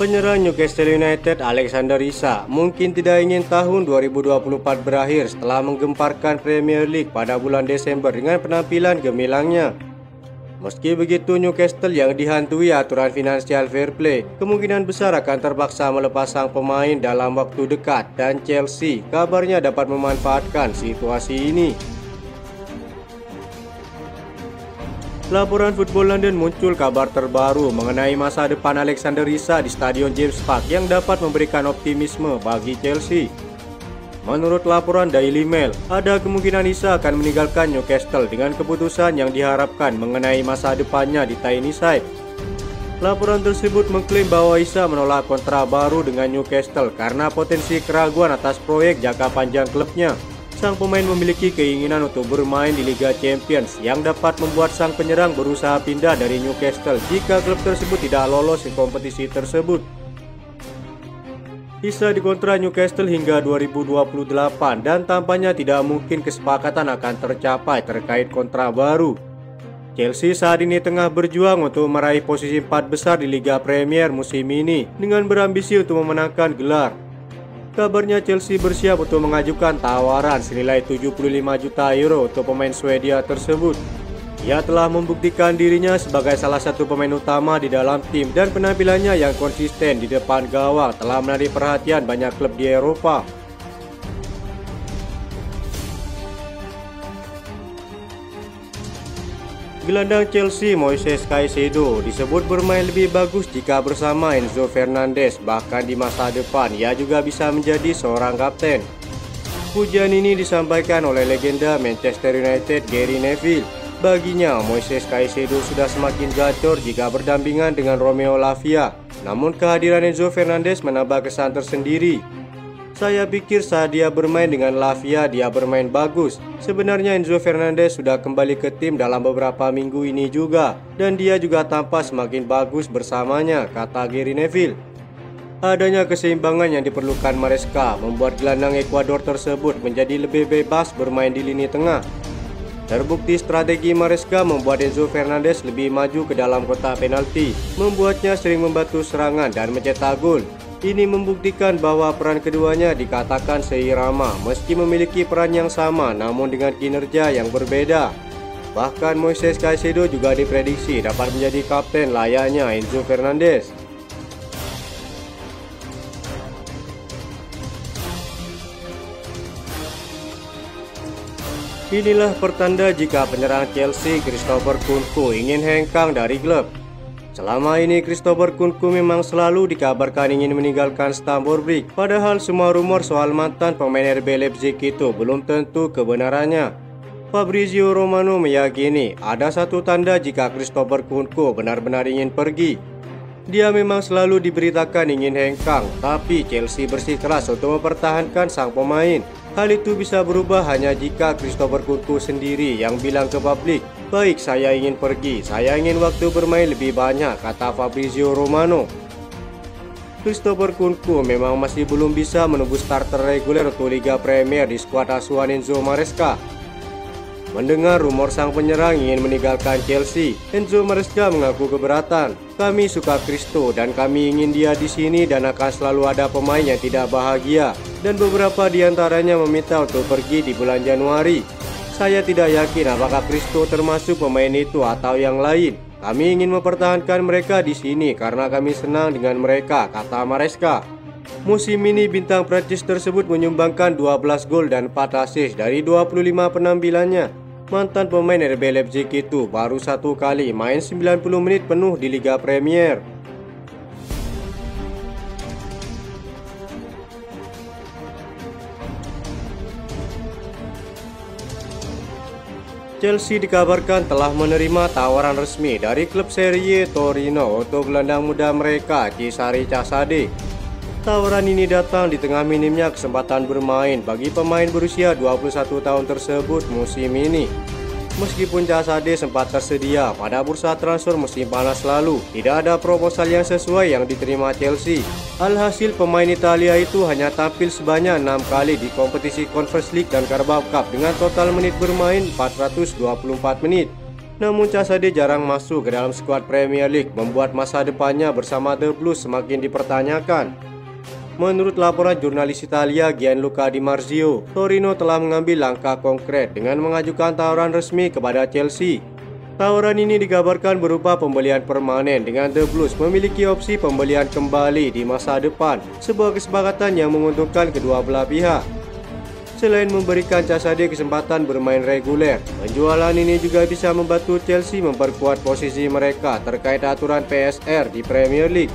Penyerang Newcastle United Alexander Isak mungkin tidak ingin tahun 2024 berakhir setelah menggemparkan Premier League pada bulan Desember dengan penampilan gemilangnya. Meski begitu, Newcastle yang dihantui aturan finansial fair play kemungkinan besar akan terpaksa melepas sang pemain dalam waktu dekat, dan Chelsea kabarnya dapat memanfaatkan situasi ini. Laporan Football London muncul kabar terbaru mengenai masa depan Alexander Isak di Stadion James Park yang dapat memberikan optimisme bagi Chelsea. Menurut laporan Daily Mail, ada kemungkinan Isak akan meninggalkan Newcastle dengan keputusan yang diharapkan mengenai masa depannya di Tyneside. Laporan tersebut mengklaim bahwa Isak menolak kontrak baru dengan Newcastle karena potensi keraguan atas proyek jangka panjang klubnya. Sang pemain memiliki keinginan untuk bermain di Liga Champions yang dapat membuat sang penyerang berusaha pindah dari Newcastle jika klub tersebut tidak lolos di kompetisi tersebut. Isak dikontrak Newcastle hingga 2028 dan tampaknya tidak mungkin kesepakatan akan tercapai terkait kontrak baru. Chelsea saat ini tengah berjuang untuk meraih posisi 4 besar di Liga Premier musim ini dengan berambisi untuk memenangkan gelar. Kabarnya Chelsea bersiap untuk mengajukan tawaran senilai 75 juta euro untuk pemain Swedia tersebut. Ia telah membuktikan dirinya sebagai salah satu pemain utama di dalam tim dan penampilannya yang konsisten di depan gawang telah menarik perhatian banyak klub di Eropa. Gelandang Chelsea Moises Caicedo disebut bermain lebih bagus jika bersama Enzo Fernandez, bahkan di masa depan ia juga bisa menjadi seorang kapten. Pujian ini disampaikan oleh legenda Manchester United Gary Neville. Baginya, Moises Caicedo sudah semakin gacor jika berdampingan dengan Romeo Lavia, namun kehadiran Enzo Fernandez menambah kesan tersendiri. Saya pikir saat dia bermain dengan Lavia, dia bermain bagus. Sebenarnya Enzo Fernandez sudah kembali ke tim dalam beberapa minggu ini juga, dan dia juga tampak semakin bagus bersamanya, kata Gary Neville. Adanya keseimbangan yang diperlukan Maresca membuat gelandang Ekuador tersebut menjadi lebih bebas bermain di lini tengah. Terbukti strategi Maresca membuat Enzo Fernandez lebih maju ke dalam kotak penalti, membuatnya sering membantu serangan dan mencetak gol. Ini membuktikan bahwa peran keduanya dikatakan seirama meski memiliki peran yang sama namun dengan kinerja yang berbeda. Bahkan Moises Caicedo juga diprediksi dapat menjadi kapten layaknya Enzo Fernandez. Inilah pertanda jika penyerang Chelsea Christopher Nkunku ingin hengkang dari klub. Selama ini Christopher Nkunku memang selalu dikabarkan ingin meninggalkan Stamford Bridge, padahal semua rumor soal mantan pemain RB Leipzig itu belum tentu kebenarannya. Fabrizio Romano meyakini ada satu tanda jika Christopher Nkunku benar-benar ingin pergi. Dia memang selalu diberitakan ingin hengkang, tapi Chelsea bersikeras untuk mempertahankan sang pemain. Hal itu bisa berubah hanya jika Christopher Nkunku sendiri yang bilang ke publik, "Baik, saya ingin pergi, saya ingin waktu bermain lebih banyak," kata Fabrizio Romano. Christopher Nkunku memang masih belum bisa menembus starter reguler untuk Liga Premier di skuad asuhan Enzo Maresca. Mendengar rumor sang penyerang ingin meninggalkan Chelsea, Enzo Maresca mengaku keberatan. "Kami suka Christo dan kami ingin dia di sini dan akan selalu ada pemain yang tidak bahagia dan beberapa di antaranya meminta untuk pergi di bulan Januari. Saya tidak yakin apakah Christo termasuk pemain itu atau yang lain. Kami ingin mempertahankan mereka di sini karena kami senang dengan mereka," kata Maresca. Musim ini bintang Prancis tersebut menyumbangkan 12 gol dan 4 assist dari 25 penampilannya. Mantan pemain RB Leipzig itu baru satu kali main 90 menit penuh di Liga Premier. Chelsea dikabarkan telah menerima tawaran resmi dari klub Serie Torino untuk gelandang muda mereka Cesare Casade. Tawaran ini datang di tengah minimnya kesempatan bermain bagi pemain berusia 21 tahun tersebut musim ini. Meskipun Casade sempat tersedia pada bursa transfer musim panas lalu, tidak ada proposal yang sesuai yang diterima Chelsea. Alhasil pemain Italia itu hanya tampil sebanyak 6 kali di kompetisi Conference League dan Carabao Cup dengan total menit bermain 424 menit. Namun Casadei jarang masuk ke dalam skuad Premier League, membuat masa depannya bersama The Blues semakin dipertanyakan. Menurut laporan jurnalis Italia Gianluca Di Marzio, Torino telah mengambil langkah konkret dengan mengajukan tawaran resmi kepada Chelsea. Tawaran ini digabarkan berupa pembelian permanen dengan The Blues memiliki opsi pembelian kembali di masa depan, sebuah kesepakatan yang menguntungkan kedua belah pihak. Selain memberikan Casadei kesempatan bermain reguler, penjualan ini juga bisa membantu Chelsea memperkuat posisi mereka terkait aturan PSR di Premier League.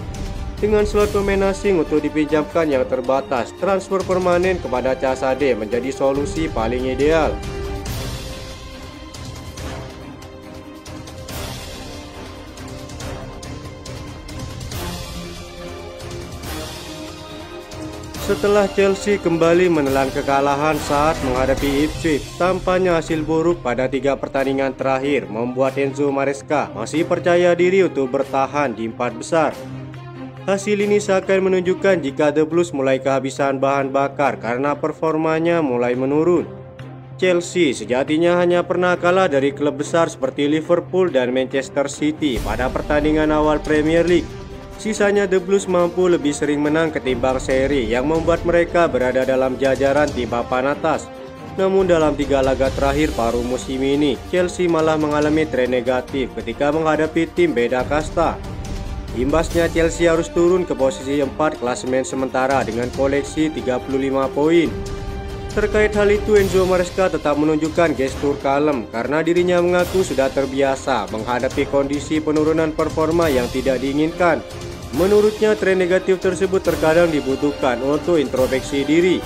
Dengan slot pemain asing untuk dipinjamkan yang terbatas, transfer permanen kepada Casadei menjadi solusi paling ideal. Setelah Chelsea kembali menelan kekalahan saat menghadapi Ipswich, tampaknya hasil buruk pada 3 pertandingan terakhir membuat Enzo Maresca masih percaya diri untuk bertahan di 4 besar. Hasil ini seakan menunjukkan jika The Blues mulai kehabisan bahan bakar karena performanya mulai menurun. Chelsea sejatinya hanya pernah kalah dari klub besar seperti Liverpool dan Manchester City pada pertandingan awal Premier League. Sisanya The Blues mampu lebih sering menang ketimbang seri yang membuat mereka berada dalam jajaran tim papan atas. Namun dalam 3 laga terakhir paruh musim ini, Chelsea malah mengalami tren negatif ketika menghadapi tim beda kasta. Imbasnya Chelsea harus turun ke posisi 4 klasemen sementara dengan koleksi 35 poin. Terkait hal itu, Enzo Maresca tetap menunjukkan gestur kalem karena dirinya mengaku sudah terbiasa menghadapi kondisi penurunan performa yang tidak diinginkan. Menurutnya, tren negatif tersebut terkadang dibutuhkan untuk introspeksi diri.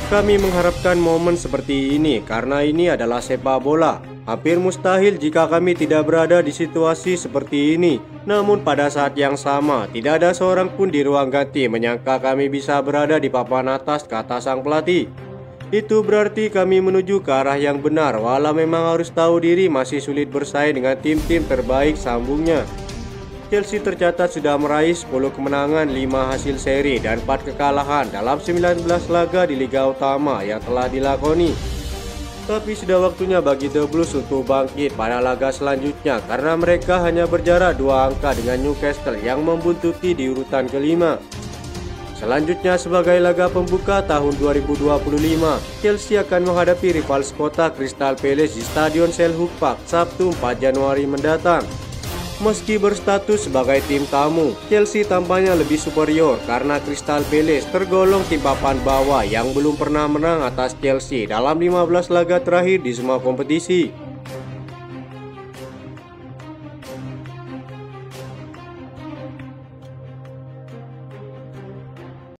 Kami mengharapkan momen seperti ini karena ini adalah sepak bola. Hampir mustahil jika kami tidak berada di situasi seperti ini. Namun pada saat yang sama, tidak ada seorang pun di ruang ganti menyangka kami bisa berada di papan atas kata sang pelatih. Itu berarti kami menuju ke arah yang benar, walau memang harus tahu diri masih sulit bersaing dengan tim-tim terbaik, sambungnya. Chelsea tercatat sudah meraih 10 kemenangan, 5 hasil seri, dan 4 kekalahan dalam 19 laga di Liga Utama yang telah dilakoni. Tapi sudah waktunya bagi The Blues untuk bangkit pada laga selanjutnya karena mereka hanya berjarak 2 angka dengan Newcastle yang membuntuti di urutan kelima. Selanjutnya sebagai laga pembuka tahun 2025, Chelsea akan menghadapi rival sekota Crystal Palace di Stadion Selhurst Park Sabtu 4 Januari mendatang. Meski berstatus sebagai tim tamu, Chelsea tampaknya lebih superior karena Crystal Palace tergolong tim papan bawah yang belum pernah menang atas Chelsea dalam 15 laga terakhir di semua kompetisi.